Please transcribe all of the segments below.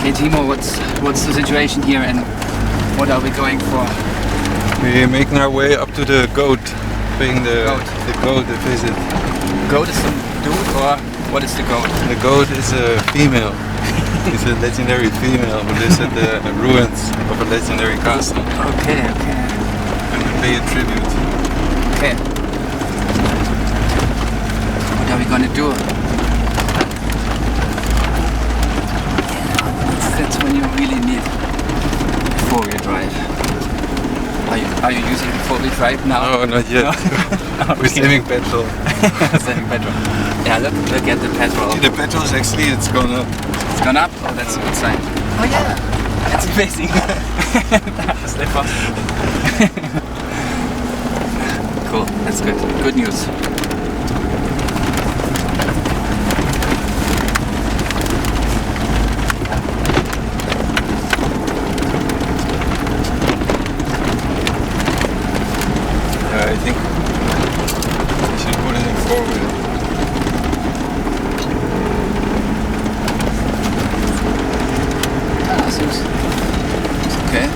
Okay, Timo, what's the situation here and what are we going for? We're making our way up to the goat, paying the goat a visit. Goat is some dude, or what is the goat? The goat is a female. It's a legendary female who lives at the ruins of a legendary castle. Okay. And we pay a tribute. Okay. What are we gonna do? That's when you really need four-wheel drive. Are you using four-wheel drive now? No, not yet. No? We're saving petrol. Saving petrol. Yeah, look at the petrol. See, the petrol is actually, it's gone up. It's gone up? Oh, that's a good sign. Oh yeah, that's amazing. Is that possible? Cool, that's good. Good news. I think we should put it in four-wheel. Seems okay.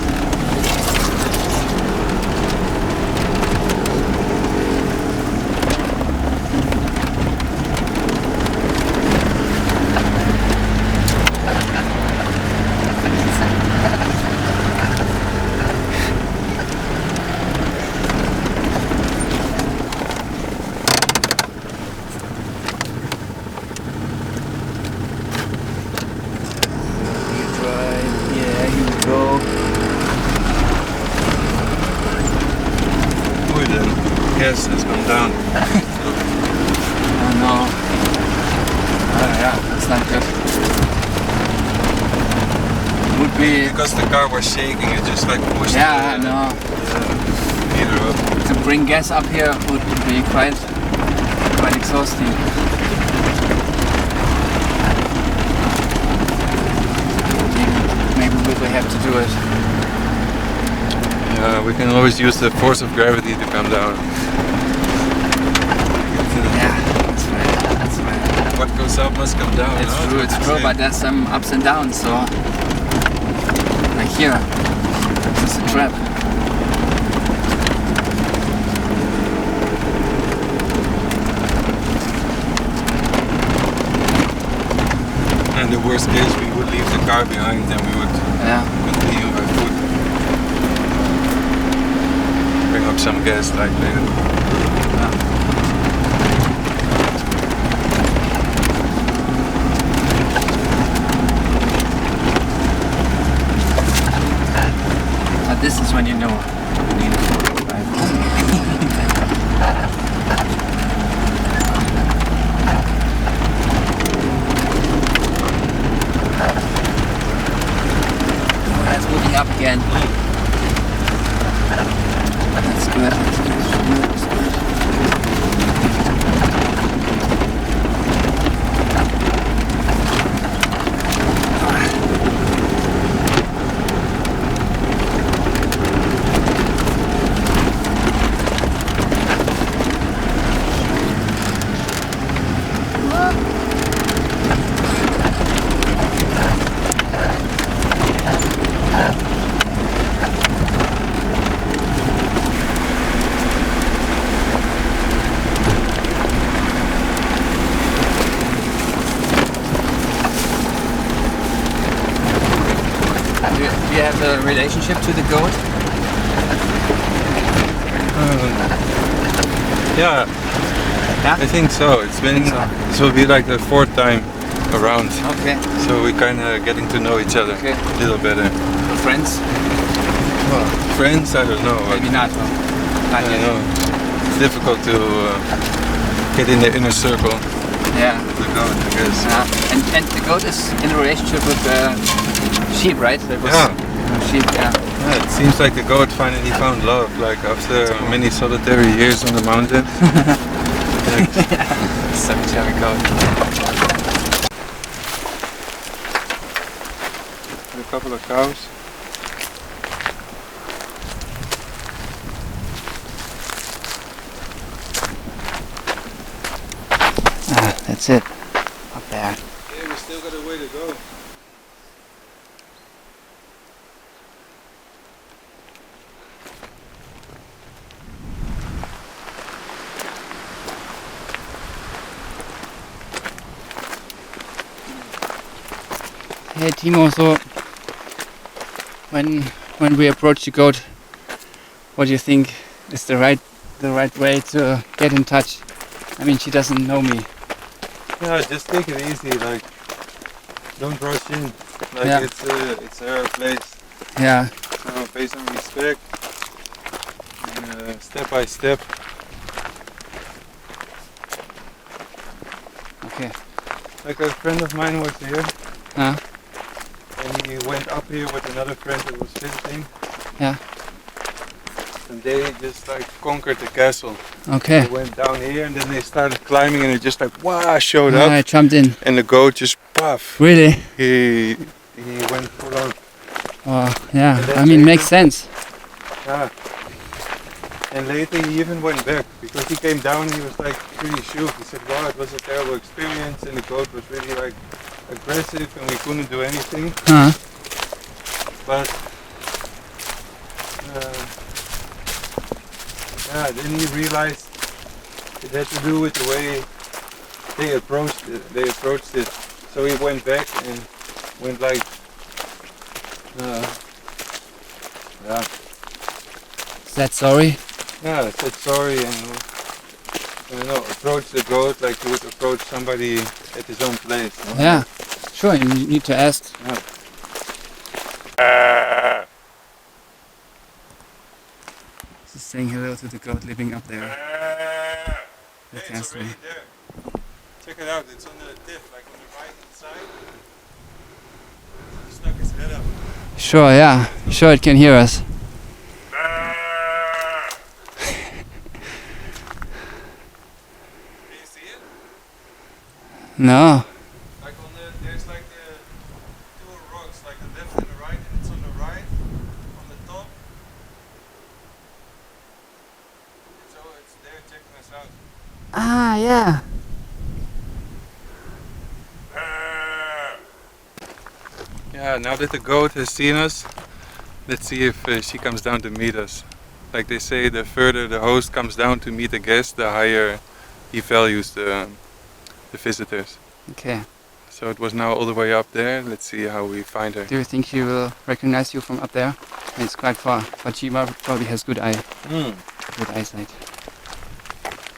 Gas has gone down. Oh no. Oh yeah, that's not good. Would be... Because the car was shaking, it just like pushed yeah, no. meter up. To bring gas up here would be quite exhausting. Maybe we will have to do it. We can always use the force of gravity to come down. Yeah, that's right. What goes up must come down. It's true, but there's some ups and downs, so... Like here, this is a trap. And the worst case, we would leave the car behind and we would continue by foot. Bring up some gas like later. But this is when you know you need a four-wheel drive. That's moving up again. That's good. That's good. Do you have a relationship to the goat? Yeah, I think so. It's been, this will be like the fourth time around. Okay. So we're kind of getting to know each other a little better. Friends? Well, friends, I don't know. Maybe not. I don't know. It's difficult to get in the inner circle. Yeah. The goat, I guess. And the goat is in a relationship with the sheep, right? Sheep, yeah. Yeah, it seems like the goat finally found love, like after many solitary years on the mountain. Solitary goat. A couple of cows. That's it. Up there. Yeah, we still got a way to go. Hey Timo, so when we approach the goat, what do you think is the right way to get in touch? I mean, she doesn't know me. Yeah, just take it easy. Like, don't rush in. Like Yeah. it's her place. Yeah. So pay some respect. And, step by step. Okay. Like a friend of mine was here, Huh? and he went up here with another friend that was visiting. Yeah. And they just like conquered the castle. Okay. They went down here and then they started climbing and it just like wow showed I up jumped in. and the goat just puff. Really? He went full on. Oh, yeah. And then I mean, later- makes sense. Yeah. And later he even went back because he came down and he was like pretty shook. He said, wow, it was a terrible experience and the goat was really like aggressive and we couldn't do anything. Huh? But yeah, then he realized it had to do with the way they approached it. So he went back and went like, yeah, Is that sorry? yeah, said sorry and approach the goat like you would approach somebody at his own place. No? Yeah. Sure. You need to ask. Yeah. Just saying hello to the goat living up there. Hey, it's already there. Check it out. It's on the tip, like on the right hand side. He stuck his head up. Sure. Yeah. Sure. It can hear us. Can you see it? No. Like on there's like two rocks, like the left and the right, and it's on the right, on the top. So it's there checking us out. Ah. Yeah. Yeah, now that the goat has seen us, let's see if she comes down to meet us. Like they say, the further the host comes down to meet the guest, the higher he values the visitors. Okay. So it was now all the way up there. Let's see how we find her. Do you think she will recognize you from up there? It's quite far, but she probably has good eyesight.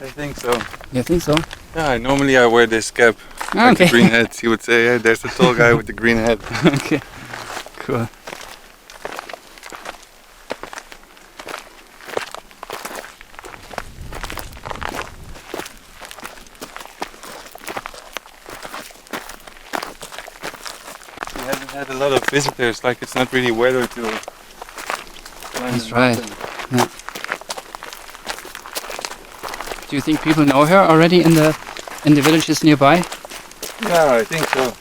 I think so. You think so? Yeah, normally I wear this cap, like Okay. the green hat. He would say, hey, there's the tall guy with the green hat. Okay. Cool. We haven't had a lot of visitors, like it's not really weather to climb That's the right. mountain. Yeah. Do you think people know her already in the villages nearby? Yeah, I think so.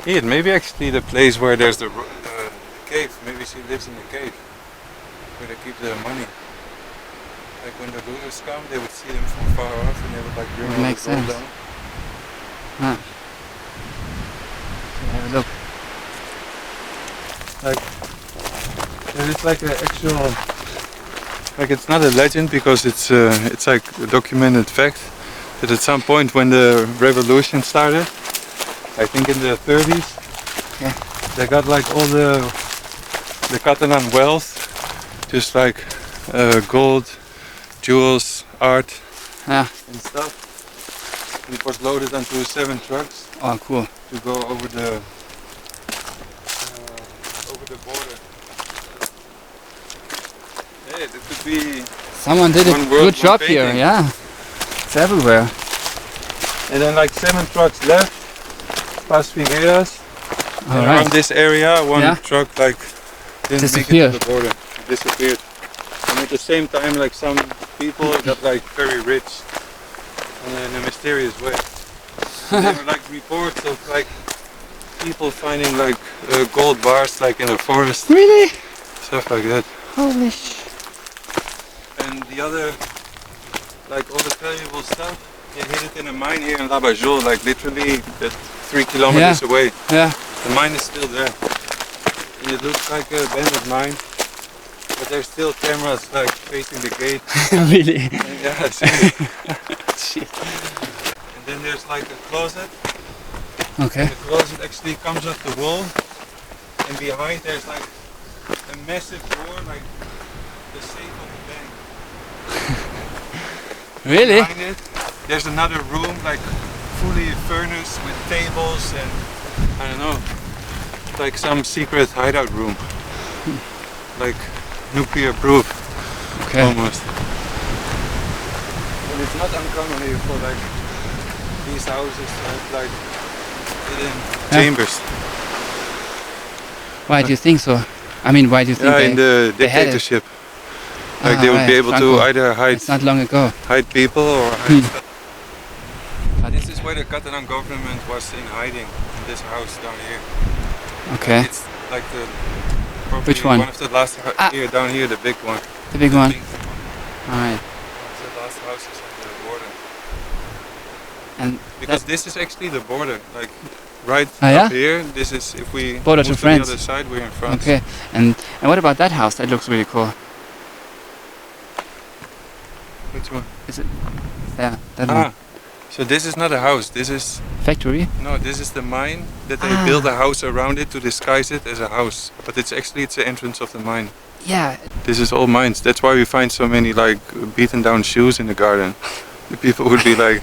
Here, maybe actually the place where there's the cave. Maybe she lives in the cave where they keep the money. Like when the looters come, they would see them from far off and they would like bring all Makes the gold sense. down. Huh. Have a look. Like there is like an actual, like it's not a legend because it's like a documented fact that at some point when the revolution started, I think in the 30s, Yeah. they got like all the Catalan wealth, just like gold, jewels, art Yeah. and stuff. And it was loaded onto 7 trucks Oh, cool. to go over the border. Hey, that could be. Someone did a One world, good one job here. painting. Yeah. It's everywhere. And then like 7 trucks left past Figueras. All And right. around this area, one Yeah. truck like didn't Disappeared. make it to the border. It disappeared. And at the same time, like some people got like very rich in a mysterious way. And there were like reports of like people finding like gold bars like in a forest, Really? stuff like that. Holy sh! And the other, like all the valuable stuff, they hid it in a mine here in Labajol, like literally 3 kilometers Yeah. away. Yeah. The mine is still there. And it looks like a abandoned mine. but there's still cameras like facing the gate. Really? Yeah, see. Shit. And then there's like a closet. Okay. The closet actually comes up the wall, and behind there's like a massive door, like the safe of the bank. Really? Behind it, there's another room, like fully furnished with tables and I don't know, like some secret hideout room, like nuclear proof, Okay. almost. And it's not uncommon here for like these houses to have like hidden chambers. Why do you think so? I mean, why do you think Yeah, in the they had it? dictatorship. Like they would be right, able Franco. to either hide It's not long ago. people or hide stuff. But This is where the Catalan government was in hiding, in this house down here. okay. It's like the probably Which one? of the last here down here, the big one. The big one. Pink one. Alright. One of the last houses on the border. And Because this is actually the border, like right Ah, yeah? up here. This is if we Border to move France. the other side, we're in France. okay. And what about that house? That looks really cool. Which one? Is it? Yeah, that one. Ah, so this is not a house. This is Factory? no. This is the mine that they Ah. built a house around it to disguise it as a house. But it's actually the entrance of the mine. Yeah. This is all mines. That's why we find so many like beaten down shoes in the garden. The people would be like,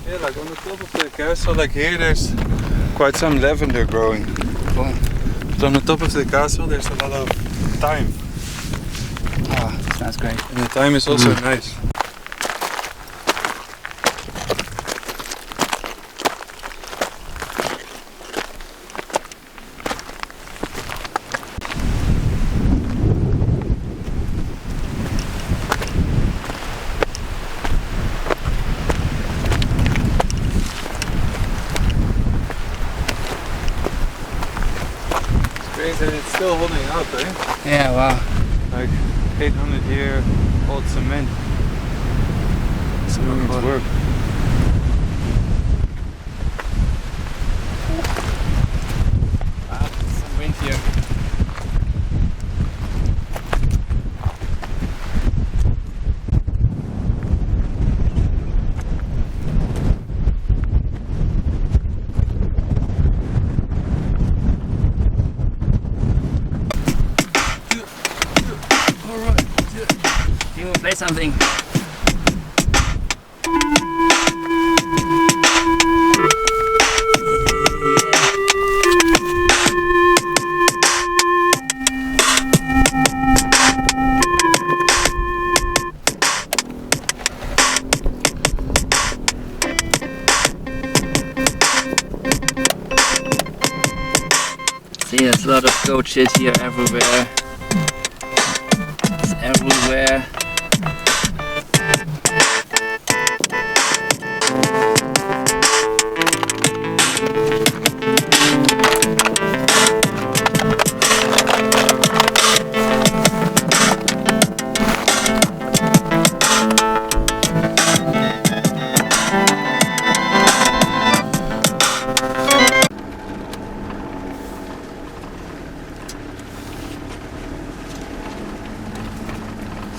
yeah, like on the top of the castle, like here there's quite some lavender growing. Cool. But on the top of the castle there's a lot of thyme. Oh, that smells great. And the thyme is also nice. Crazy, and it's still holding up, eh? Yeah, wow. Like 800-year old cement. It's doing its work. Wow, some wind here. Timo, play something. See, there's a lot of goat shit here everywhere. It's everywhere.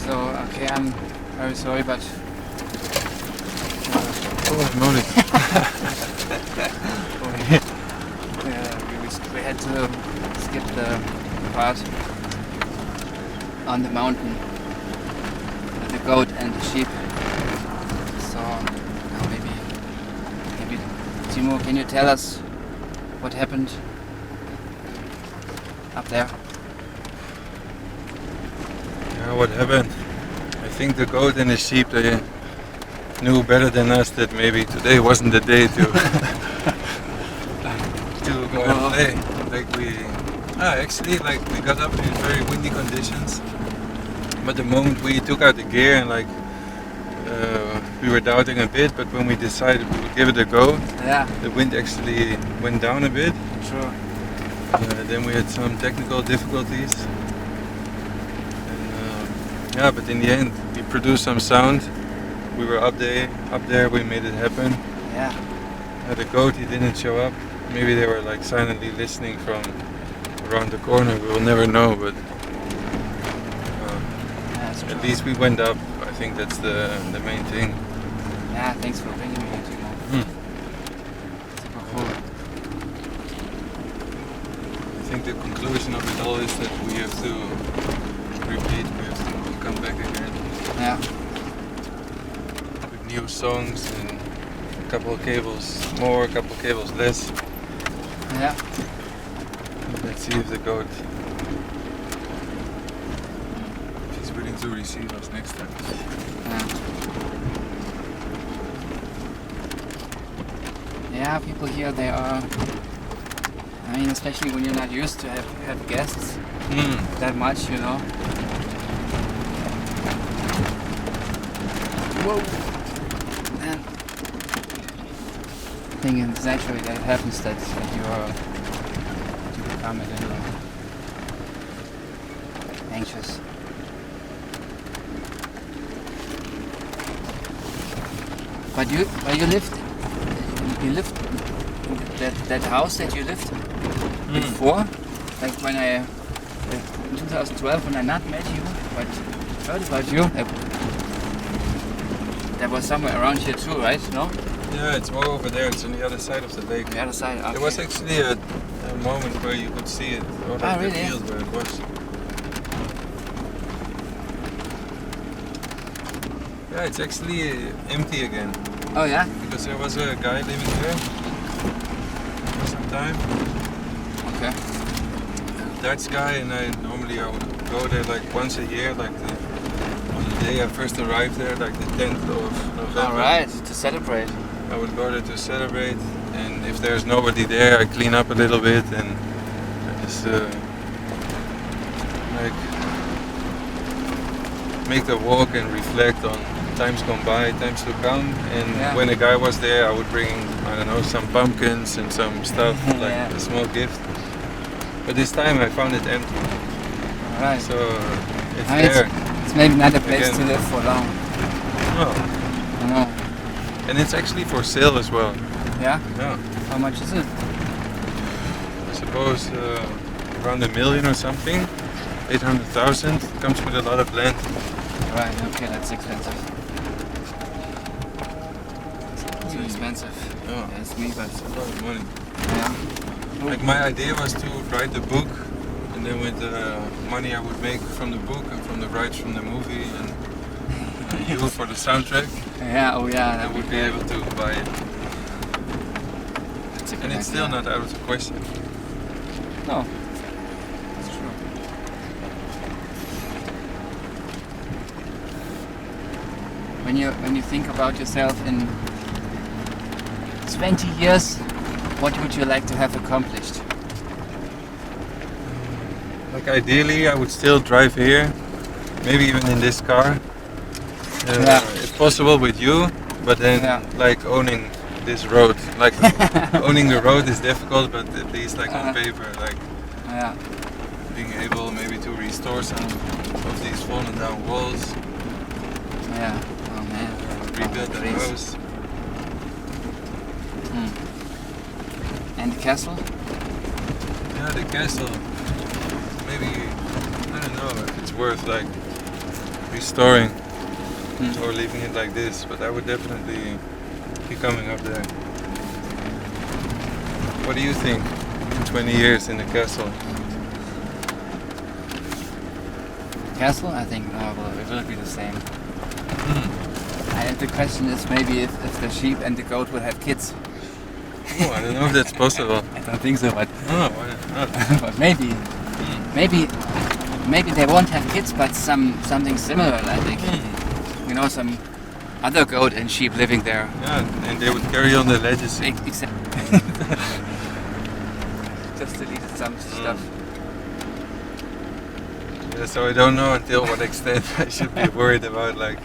So, okay, I'm very sorry, but Holy moly. we had to skip the part on the mountain with the goat and the sheep. So now maybe Timo, can you tell us what happened up there? Yeah, what happened? I think the goat and the sheep, they knew better than us that maybe today wasn't the day to to go and play. Like we got up in very windy conditions. But the moment we took out the gear and we were doubting a bit, but when we decided we would give it a go, Yeah, the wind actually went down a bit. sure. Then we had some technical difficulties. Yeah, but in the end, we produced some sound. We were up there. We made it happen. Yeah. The goat, he didn't show up. Maybe they were like silently listening from around the corner. We will never know, but That's true. at least we went up. I think that's the main thing. Yeah, thanks for bringing me here, Timo. Super cool. I think the conclusion of it all is that we have to repeat. We have to come back again Yeah. with new songs and a couple of cables more, a couple of cables less. Yeah. Let's see if the goat, if he's willing to receive us next time. Yeah. Yeah, people here, they are. I mean, especially when you're not used to have guests that much, you know. Whoa. And I think it's naturally that it happens that you become a little anxious. But you lived that house that you lived before, like when in 2012 when I not met you, but heard about you. That was somewhere around here too, right? No? Yeah, it's more over there. It's on the other side of the lake. The other side. Okay. There was actually a moment where you could see it, or like the really? field where it was. Yeah, it's actually empty again. Oh yeah. Because there was a guy living there for some time. Okay. Dutch guy, and I would go there like once a year, like on the day I first arrived there, like the 10th of November. All right, to celebrate. I would go there to celebrate, and if there's nobody there, I clean up a little bit and I just like make the walk and reflect on times gone by, times to come. And when a guy was there, I would bring, I don't know, some pumpkins and some stuff, like a small gift. But this time I found it empty. All right. So it's there. It's maybe not a place Again. to live for long. No. No. And it's actually for sale as well. Yeah? Yeah. How much is it? I suppose around $1 million or something. 800,000. Comes with a lot of land. Right, okay, that's expensive. Too expensive. Yeah. That's me, but It's a lot of money. yeah. Like my idea was to write the book, and then with the money I would make from the book and from the rights from the movie and you for the soundtrack, Yeah, oh yeah, I that would be able to buy it. That's a good And it's still idea. not out of the question. No. That's true. When you think about yourself in 20 years, what would you like to have accomplished? Like ideally, I would still drive here, maybe even in this car, if possible with you. But then, like owning this road, like owning the road is difficult, but at least like on paper, like being able maybe to restore some of these fallen down walls, Yeah. Oh man. rebuild the Please. house. And the castle? Yeah, the castle. Maybe I don't know if it's worth like restoring or leaving it like this, but I would definitely be coming up there. What do you think? 20 years in the castle. Castle? I think it will be the same. And the question is maybe if the sheep and the goat will have kids. Oh, I don't know if that's possible. I don't think so, but Oh, why not? but maybe they won't have kids, but something similar. I think you know, some other goat and sheep living there. Yeah, and they would carry on the legacy. Just deleted some stuff. Yeah, so I don't know until what extent I should be worried about like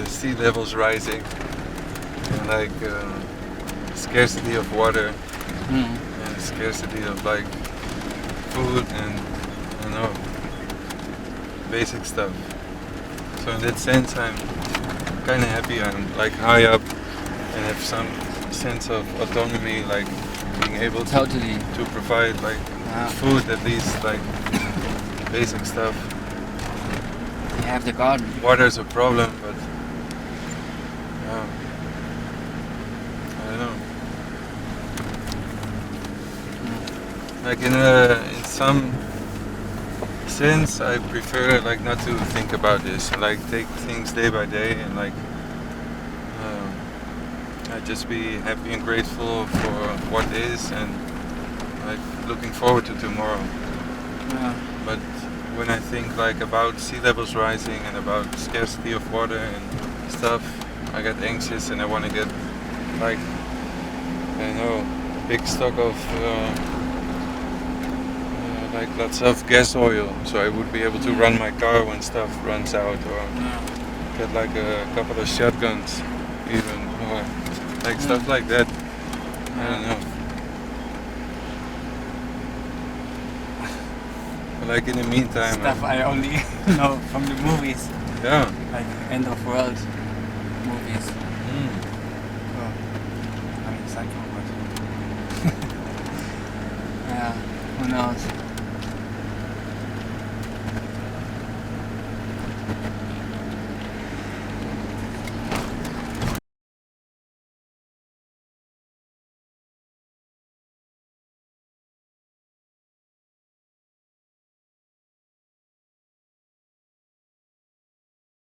sea levels rising and like scarcity of water and scarcity of like food and I don't know. basic stuff. So in that sense, I'm kind of happy. I'm like high up and have some sense of autonomy, like being able to Totally. provide like Yeah. food, at least like basic stuff. You have the garden. Water's a problem, but yeah, I don't know. Like in some sense, I prefer like not to think about this. Like take things day by day, and like I just be happy and grateful for what is, and like looking forward to tomorrow. Yeah. But when I think like about sea levels rising and about scarcity of water and stuff, I get anxious and I want to get like I don't know, a big stock of like lots of gas oil, so I would be able to run my car when stuff runs out, or get like a couple of shotguns even, or like stuff like that. I don't know. But like in the meantime, Stuff I only know from the movies, yeah. like end of world movies. Mm. Oh. I mean, psycho, but yeah, who knows?